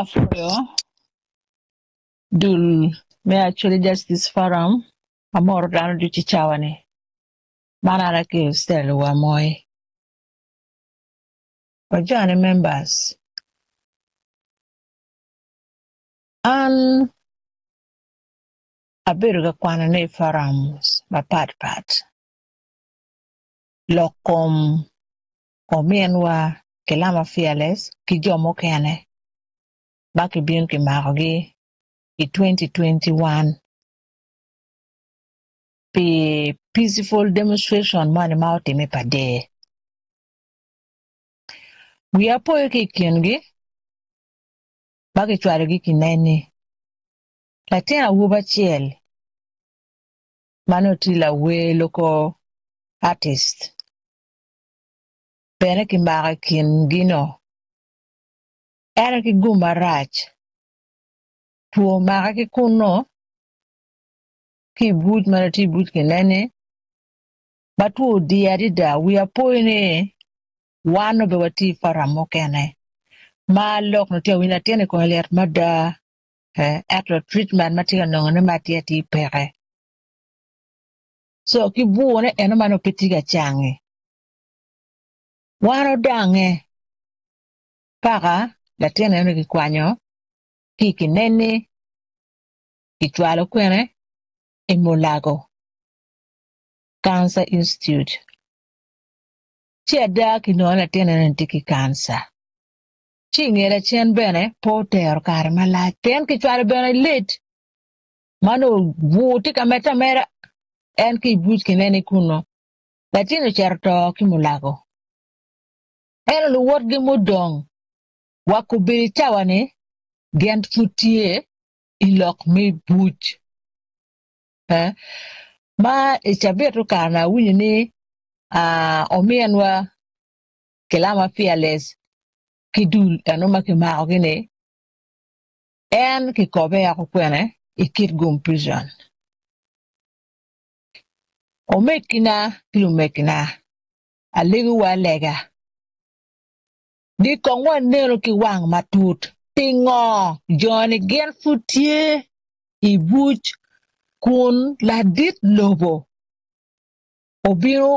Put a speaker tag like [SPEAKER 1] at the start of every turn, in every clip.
[SPEAKER 1] Afro dul me actually justice forum amor dano du chichawane manana ke stel wa moy Pajane members an abiruga kwana ne forums ma pat lokom omienwa kelama fearless ki jomo kene baki bien ki marogi i 2021 pe peaceful demonstration mani mauti me pade we apoyo ki kiengi baki chware gi kineni latina wuba chiel manotila we local artist pene ki mara kin gino era ki guma rach tuo mara ki kuno ki but mana ti but kineni batu diarida we apoyone wano be wati faramo kene ma lok no te wina tiene ko ler mada after treatment matiga nongone matia ti pere so ki buone eno mano petiga change wano dange paka la tiene eno ki kwanyo ki kineni ki chwalo kwene Mulago Cancer Institute Chia ki no la tiene eno tiki cancer chingere chen bene poter kare mala ten ki chwalo bene lit mano vuti kameta mera en ki but kineni kuno latino certo ki Mulago eno lu wot gi mudong wakubiri chawane gent futie ilok mi buch ma ichabetu kana winyi ni omienwa kelama fearless kidul anoma kimao gine en kikobe ya kukwene ikit gum prison omekina kilumekina aligu wa lega di kongwa nero ki wang matut tingo joni gen futie ibuch kun la dit lobo obiro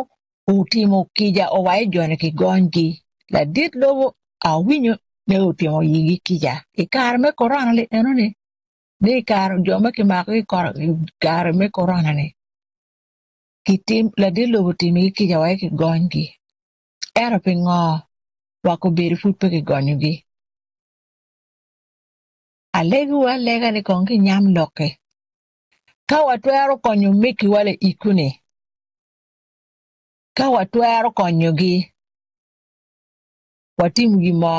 [SPEAKER 1] utimo kija owai jone ki gonji la dit lobo awinyo ne utimo yigi kija ikar me korona le enone ne ikar jome ki maki kar me korona ne kitim la dit lobo timi kija wai ki gonji era pingo wako biri futpe ki gonyogi alegi wa lega ni kongi nyam loke ka watwero konyo miki wale ikune ka watwero konyogi watimu gi mo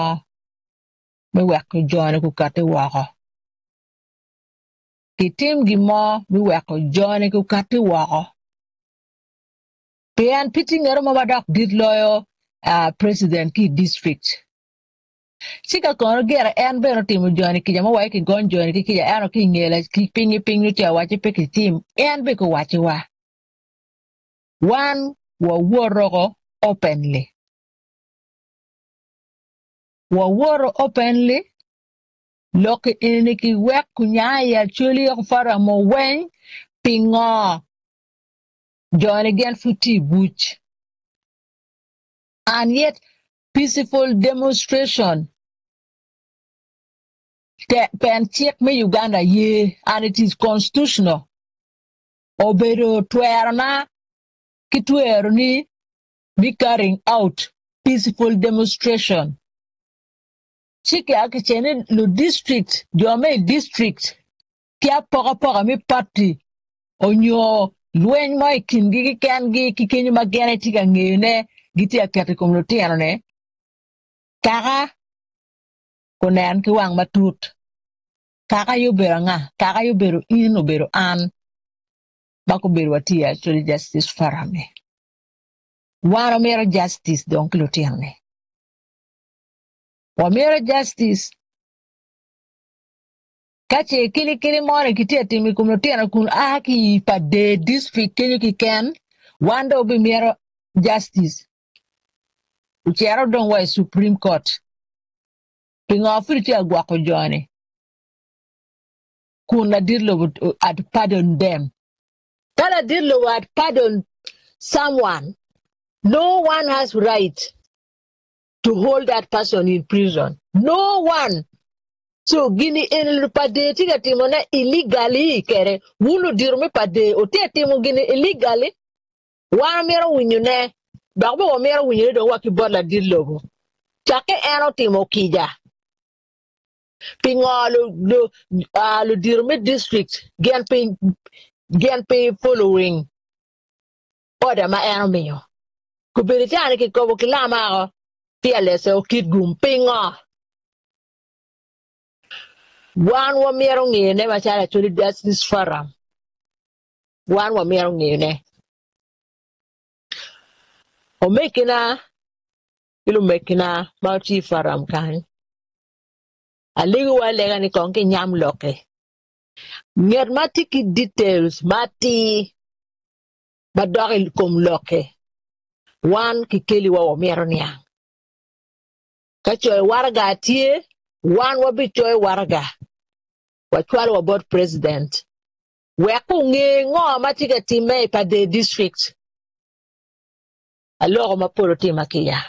[SPEAKER 1] me weko jone ku kate wako kitim gi mo me weko jone ku kate wako pian piti ngero mabadak dit loyo president ki district sika kono gera en bero timu jone ki jama wai ki gon jone ki ja eno ki ngela ki pingi ti awache pe ki tim en be ko wache wa wan wa worogo openly loke ene ki wek kunyaya chuli yok fara mo wen pingo jone gen futi buch and yet peaceful demonstration pen check me Uganda ye and it is constitutional obero twerna kitwero ni be carrying out peaceful demonstration chike akichene lo district jome district kia poka mi party onyo lwen mo ikindi kengi kikenyo magene tika ngene giti akati community anone kaka kunen ki wang matut kaka yubero nga kaka yubero in obero an bako bero wati actually justice farame wano mero justice donc lotiane wa mero justice kache kili more kitia timi kumlotiana kun aki pa de district kenyo ki ken wanda obi mero justice uchero don wa Supreme Court Pinga Afriti agwako jone. Kuna Dirlo would pardon them. Kala Dirlo would pardon someone. No one has right to hold that person in prison. No one. So gini en pade tiga timona illegally kere wulu dirme pade o te timo gini illegally wa mera wunyune bagbo wa mera wunyune do waki bola Dirlo. Chake eno timo kija. Pingo lo dirme district gen pay following order ma eno miyo. Kubiriti ane ki kobo kilama ako PLS o kid gum pingo. One wa mero ngene machala chuli that's this forum. One wa mero ngene. O mekina ilu mekina multi forum kan. Aligu wa lega ni konke nyam loke. Nyer mati ki details mati badori kum loke. One ki keli wa mero niya. Kachoy warga tie one wa bichoy warga. Wachwala wa board president. Weku ngo matika time pa the district. Alors ma polo tima kia.